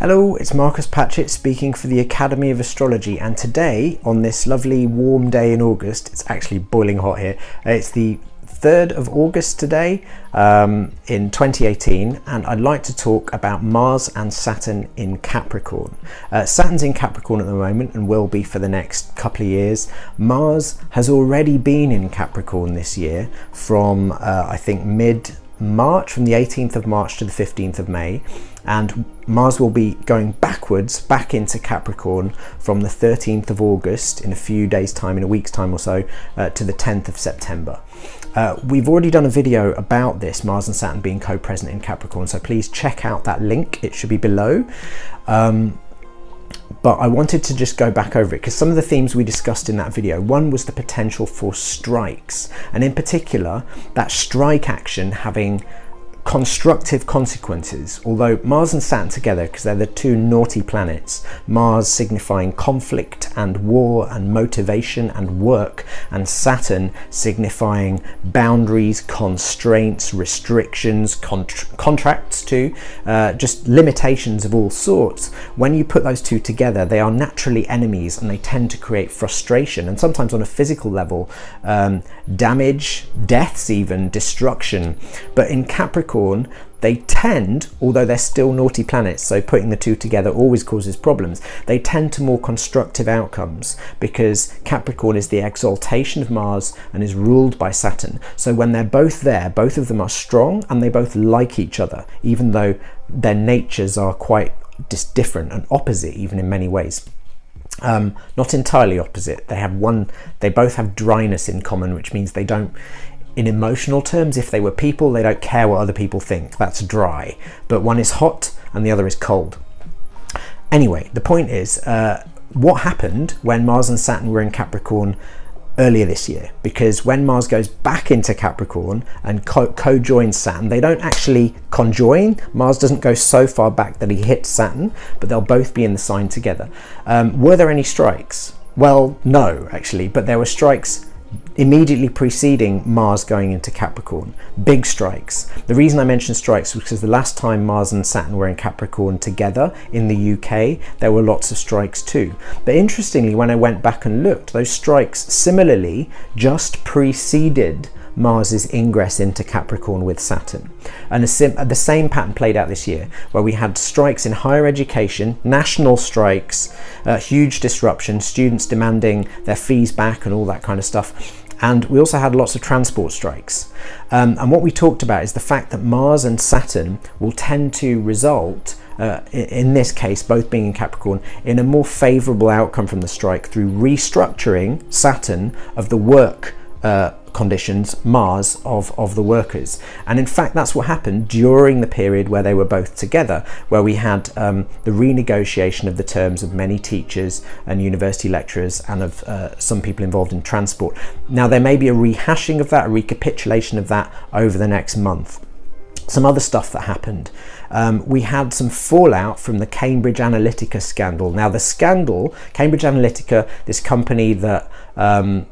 Hello, it's Marcus Patchett speaking for the Academy of Astrology, and today, on this lovely warm day in August, it's actually boiling hot here, it's the 3rd of August today in 2018, and I'd like to talk about Mars and Saturn in Capricorn. Saturn's in Capricorn at the moment and will be for the next couple of years. Mars has already been in Capricorn this year from I think mid-March, from the 18th of March to the 15th of May. And Mars will be going backwards back into Capricorn from the 13th of August in a few days time, in a week's time or so, to the 10th of September. We've already done a video about this, Mars and Saturn being co-present in Capricorn, so please check out that link, it should be below. But I wanted to just go back over it because some of the themes we discussed in that video, one was the potential for strikes, and in particular that strike action having constructive consequences. Although Mars and Saturn together, because they're the two naughty planets, Mars signifying conflict and war and motivation and work, and Saturn signifying boundaries, constraints, restrictions, contracts too, just limitations of all sorts. When you put those two together, they are naturally enemies and they tend to create frustration, and sometimes on a physical level, damage, deaths even, destruction. But in Capricorn, they tend, although they're still naughty planets, so putting the two together always causes problems, they tend to more constructive outcomes because Capricorn is the exaltation of Mars and is ruled by Saturn. So when they're both there, both of them are strong and they both like each other, even though their natures are quite different and opposite even in many ways. Not entirely opposite. They both have dryness in common, which means they don't, in emotional terms, if they were people, they don't care what other people think. That's dry. But one is hot and the other is cold. Anyway, the point is, what happened when Mars and Saturn were in Capricorn earlier this year? Because when Mars goes back into Capricorn and co-joins Saturn, they don't actually conjoin. Mars doesn't go so far back that he hits Saturn, but they'll both be in the sign together. Were there any strikes? Well, no, actually, but there were strikes immediately preceding Mars going into Capricorn. Big strikes. The reason I mentioned strikes was because the last time Mars and Saturn were in Capricorn together in the UK, there were lots of strikes too. But interestingly, when I went back and looked, those strikes similarly just preceded Mars's ingress into Capricorn with Saturn. And the same pattern played out this year, where we had strikes in higher education, national strikes, huge disruption, students demanding their fees back and all that kind of stuff. And we also had lots of transport strikes. And what we talked about is the fact that Mars and Saturn will tend to result, in this case both being in Capricorn, in a more favourable outcome from the strike through restructuring Saturn of the work conditions, Mars of the workers. And in fact that's what happened during the period where they were both together, where we had the renegotiation of the terms of many teachers and university lecturers and of some people involved in transport. Now there may be a rehashing of that, a recapitulation of that over the next month. Some other stuff that happened. We had some fallout from the Cambridge Analytica scandal. Now the scandal, Cambridge Analytica, this company that I'm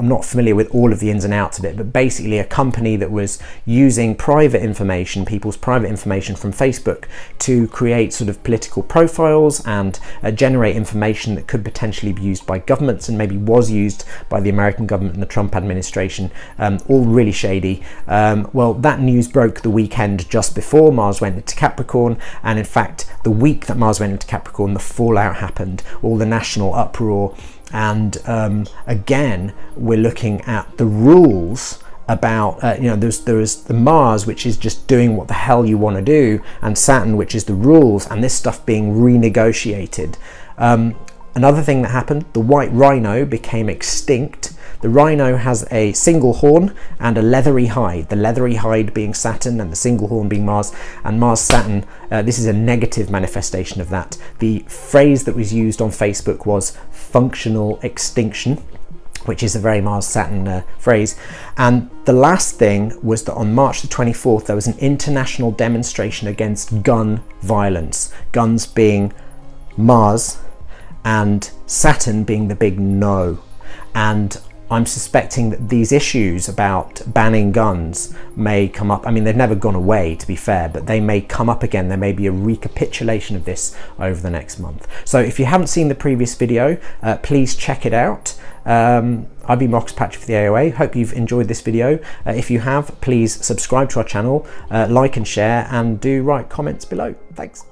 not familiar with all of the ins and outs of it, but basically a company that was using private information, people's private information from Facebook to create sort of political profiles and generate information that could potentially be used by governments, and maybe was used by the American government and the Trump administration, all really shady. Well, that news broke the weekend just before Mars went into Capricorn, and in fact the week that Mars went into Capricorn, the fallout happened, all the national uproar. And again, we're looking at the rules about, there's the Mars, which is just doing what the hell you want to do, and Saturn, which is the rules, and this stuff being renegotiated. Another thing that happened, the white rhino became extinct. The rhino has a single horn and a leathery hide, the leathery hide being Saturn and the single horn being Mars, and Mars-Saturn, this is a negative manifestation of that. The phrase that was used on Facebook was functional extinction, which is a very Mars-Saturn phrase. And the last thing was that on March the 24th, there was an international demonstration against gun violence, guns being Mars and Saturn being the big no. And I'm suspecting that these issues about banning guns may come up. I mean, they've never gone away, to be fair, but they may come up again. There may be a recapitulation of this over the next month. So if you haven't seen the previous video, please check it out. I've been Marcus Patrick for the AOA. Hope you've enjoyed this video. If you have, please subscribe to our channel, like and share, and do write comments below. Thanks.